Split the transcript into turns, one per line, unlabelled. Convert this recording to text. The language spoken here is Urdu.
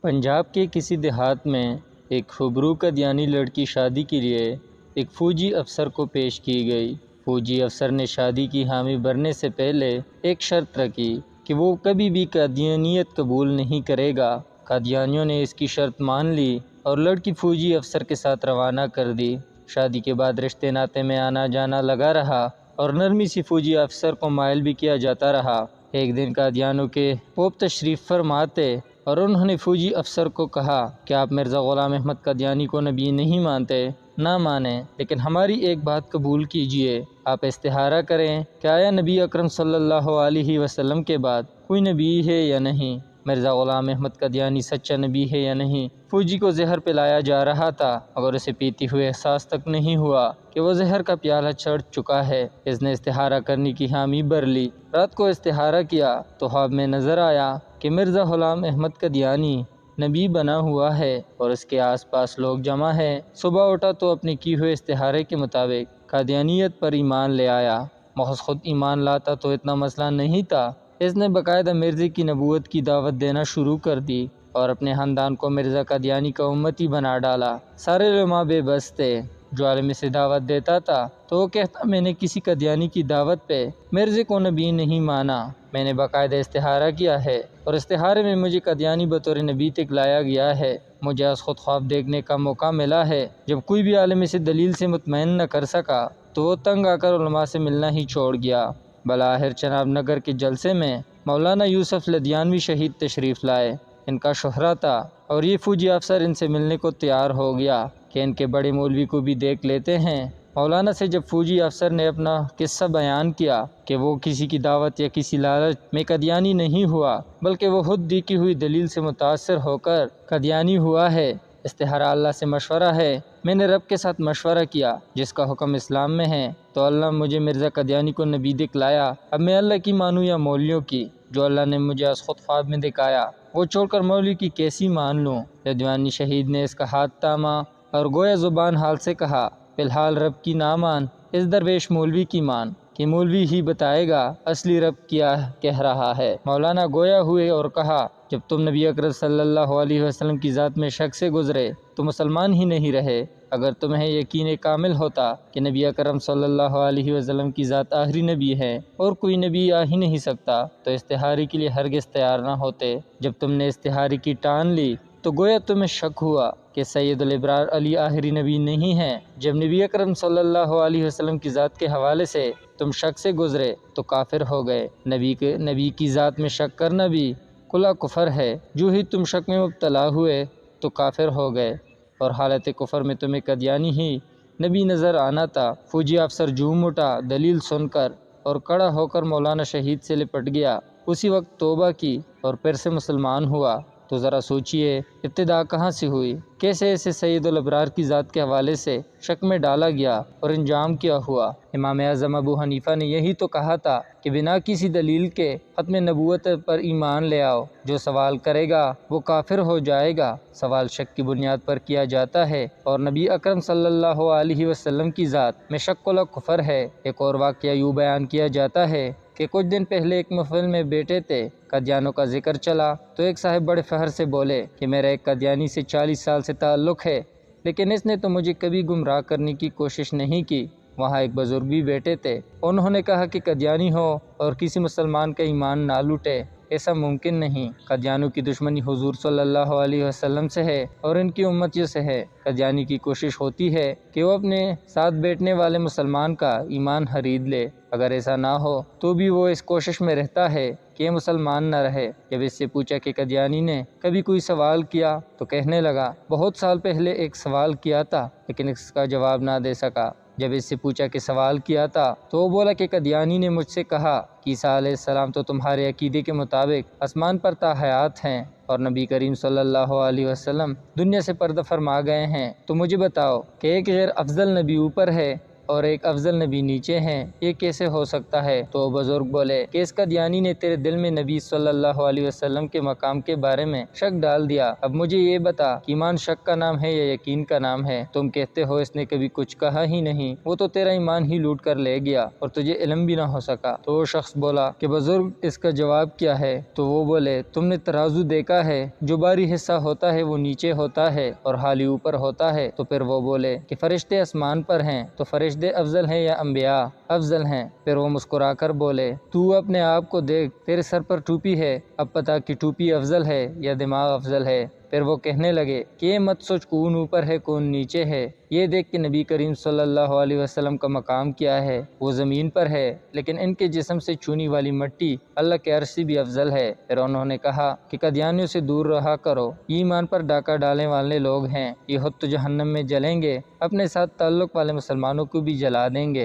پنجاب کے کسی دیہات میں ایک خوبرو قادیانی لڑکی شادی کے لیے ایک فوجی افسر کو پیش کی گئی۔ فوجی افسر نے شادی کی حامی بننے سے پہلے ایک شرط رکھی کہ وہ کبھی بھی قادیانیت قبول نہیں کرے گا۔ قادیانیوں نے اس کی شرط مان لی اور لڑکی فوجی افسر کے ساتھ روانہ کر دی۔ شادی کے بعد رشتے ناطے میں آنا جانا لگا رہا اور نرمی سے فوجی افسر کو مائل بھی کیا جاتا رہا۔ ایک دن قادیانیوں کے پوپ تشریف فرما تھے اور انہوں نے فوجی افسر کو کہا کہ آپ مرزا غلام احمد قادیانی کو نبی نہیں مانتے، نہ مانیں، لیکن ہماری ایک بات قبول کیجئے۔ آپ استخارہ کریں کہ آیا نبی اکرم صلی اللہ علیہ وسلم کے بعد کوئی نبی ہے یا نہیں، مرزا غلام احمد قادیانی سچا نبی ہے یا نہیں۔ فوجی کو زہر پلایا جا رہا تھا مگر اسے پیتے ہوئے احساس تک نہیں ہوا کہ وہ زہر کا پیالہ چڑھ چکا ہے۔ اس نے استخارہ کرنے کی حامی بھر لی۔ رات کو استخارہ کیا تو خواب میں نظر آیا کہ مرزا غلام احمد قادیانی نبی بنا ہوا ہے اور اس کے آس پاس لوگ جمع ہیں۔ صبح اٹھا تو اپنے کیے ہوئے استخارے کے مطابق قادیانیت پر ایمان لے آیا۔ محض خود ایمان لاتا تو اتنا مسئلہ نہیں تھا، اس نے باقاعدہ مرزے کی نبوت کی دعوت دینا شروع کر دی اور اپنے خاندان کو مرزا قادیانی کا امتی بنا ڈالا۔ سارے علماء بے بس تھے۔ جو عالم سے دعوت دیتا تھا تو وہ کہتا میں نے کسی قادیانی کی دعوت پہ مرزے کو نبی نہیں مانا، میں نے باقاعدہ استخارہ کیا ہے اور استخارے میں مجھے قادیانی بطور نبی تک لایا گیا ہے۔ مجھے از خود خواب دیکھنے کا موقع ملا ہے۔ جب کوئی بھی عالم سے دلیل سے مطمئن نہ کر سکا تو وہ تنگ آ کر علماء سے ملنا ہی چھوڑ گیا۔ بلاخر چناب نگر کے جلسے میں مولانا یوسف لدھیانوی شہید تشریف لائے۔ ان کا شہرہ تھا اور یہ فوجی افسر ان سے ملنے کو تیار ہو گیا کہ ان کے بڑے مولوی کو بھی دیکھ لیتے ہیں۔ مولانا سے جب فوجی افسر نے اپنا قصہ بیان کیا کہ وہ کسی کی دعوت یا کسی لالچ میں قادیانی نہیں ہوا بلکہ وہ خود دی کی ہوئی دلیل سے متاثر ہو کر قادیانی ہوا ہے، استخارہ اللہ سے مشورہ ہے، میں نے رب کے ساتھ مشورہ کیا جس کا حکم اسلام میں ہے تو اللہ مجھے مرزا قادیانی کو نبی دکھلایا۔ اب میں اللہ کی مانوں یا مولویوں کی؟ جو اللہ نے مجھے از خود خواب میں دکھایا وہ چھوڑ کر مولوی کی کیسی مان لوں؟ لدھیانوی شہید نے اس کا ہاتھ تھاما اور گویا زبان حال سے کہا فی الحال رب کی نہ مان، اس درویش مولوی کی مان کہ مولوی ہی بتائے گا اصلی رب کیا کہہ رہا ہے۔ مولانا گویا ہوئے اور کہا جب تم نبی اکرم صلی اللہ علیہ وسلم کی ذات میں شک سے گزرے تو مسلمان ہی نہیں رہے۔ اگر تمہیں یقین کامل ہوتا کہ نبی اکرم صلی اللہ علیہ وسلم کی ذات آخری نبی ہے اور کوئی نبی آ ہی نہیں سکتا تو استخارے کے لیے ہرگز تیار نہ ہوتے۔ جب تم نے استخارے کی ٹان لی تو گویا تمہیں شک ہوا کہ سید الابرار علی آخری نبی نہیں ہیں۔ جب نبی اکرم صلی اللہ علیہ وسلم کی ذات کے حوالے سے تم شک سے گزرے تو کافر ہو گئے۔ نبی کی ذات میں شک کرنا بھی کھلا کفر ہے۔ جو ہی تم شک میں مبتلا ہوئے تو کافر ہو گئے اور حالت کفر میں تمہیں قادیانی ہی نبی نظر آنا تھا۔ فوجی افسر جھوم اٹھا دلیل سن کر اور کڑا ہو کر مولانا شہید سے لپٹ گیا۔ اسی وقت توبہ کی اور پھر سے مسلمان ہوا۔ تو ذرا سوچئے ابتدا کہاں سے ہوئی، کیسے اسے سید الابرار کی ذات کے حوالے سے شک میں ڈالا گیا اور انجام کیا ہوا۔ امام اعظم ابو حنیفہ نے یہی تو کہا تھا کہ بنا کسی دلیل کے ختم نبوت پر ایمان لے آؤ، جو سوال کرے گا وہ کافر ہو جائے گا۔ سوال شک کی بنیاد پر کیا جاتا ہے اور نبی اکرم صلی اللہ علیہ وسلم کی ذات میں شک کھلا کفر ہے۔ ایک اور واقعہ یوں بیان کیا جاتا ہے کہ کچھ دن پہلے ایک محفل میں بیٹھے تھے، قادیانوں کا ذکر چلا تو ایک صاحب بڑے فخر سے بولے کہ میرا ایک قادیانی سے 40 سال سے تعلق ہے لیکن اس نے تو مجھے کبھی گمراہ کرنے کی کوشش نہیں کی۔ وہاں ایک بزرگ بھی بیٹھے تھے، انہوں نے کہا کہ قادیانی ہو اور کسی مسلمان کا ایمان نہ لوٹے، ایسا ممکن نہیں۔ قادیانوں کی دشمنی حضور صلی اللہ علیہ وسلم سے ہے اور ان کی امتیوں سے ہے۔ قادیانی کی کوشش ہوتی ہے کہ وہ اپنے ساتھ بیٹھنے والے مسلمان کا ایمان خرید لے، اگر ایسا نہ ہو تو بھی وہ اس کوشش میں رہتا ہے کہ یہ مسلمان نہ رہے۔ جب اس سے پوچھا کہ قادیانی نے کبھی کوئی سوال کیا تو کہنے لگا بہت سال پہلے ایک سوال کیا تھا لیکن اس کا جواب نہ دے سکا۔ جب اس سے پوچھا کہ سوال کیا تھا تو وہ بولا کہ قادیانی نے مجھ سے کہا کہ عیسیٰ علیہ السلام تو تمہارے عقیدے کے مطابق آسمان پر تا حیات ہیں اور نبی کریم صلی اللہ علیہ وسلم دنیا سے پردہ فرما گئے ہیں، تو مجھے بتاؤ کہ ایک غیر افضل نبی اوپر ہے اور ایک افضل نبی نیچے ہیں، یہ کیسے ہو سکتا ہے؟ تو بزرگ بولے کہ اس قادیانی نے تیرے دل میں نبی صلی اللہ علیہ وسلم کے مقام کے بارے میں شک ڈال دیا۔ اب مجھے یہ بتا کہ ایمان شک کا نام ہے یا یقین کا نام ہے؟ تم کہتے ہو اس نے کبھی کچھ کہا ہی نہیں، وہ تو تیرا ایمان ہی لوٹ کر لے گیا اور تجھے علم بھی نہ ہو سکا۔ تو وہ شخص بولا کہ بزرگ اس کا جواب کیا ہے؟ تو وہ بولے تم نے ترازو دیکھا ہے، جو باری حصہ ہوتا ہے وہ نیچے ہوتا ہے اور حالی اوپر ہوتا ہے۔ تو پھر وہ بولے کہ فرشتے آسمان پر ہیں، تو فرشتے افضل ہیں یا انبیاء افضل ہیں؟ پھر وہ مسکرا کر بولے تو اپنے آپ کو دیکھ، تیرے سر پر ٹوپی ہے، اب پتا کہ ٹوپی افضل ہے یا دماغ افضل ہے۔ پھر وہ کہنے لگے کہ یہ مت سوچ کون اوپر ہے کون نیچے ہے، یہ دیکھ کہ نبی کریم صلی اللہ علیہ وسلم کا مقام کیا ہے، وہ زمین پر ہے، لیکن ان کے جسم سے چھونی والی مٹی اللہ کے عرش سے بھی افضل ہے۔ پھر انہوں نے کہا کہ قادیانیوں سے دور رہا کرو، یہ ایمان پر ڈاکہ ڈالنے والے لوگ ہیں، یہ خود تو جہنم میں جلیں گے، اپنے ساتھ تعلق والے مسلمانوں کو بھی جلا دیں گے۔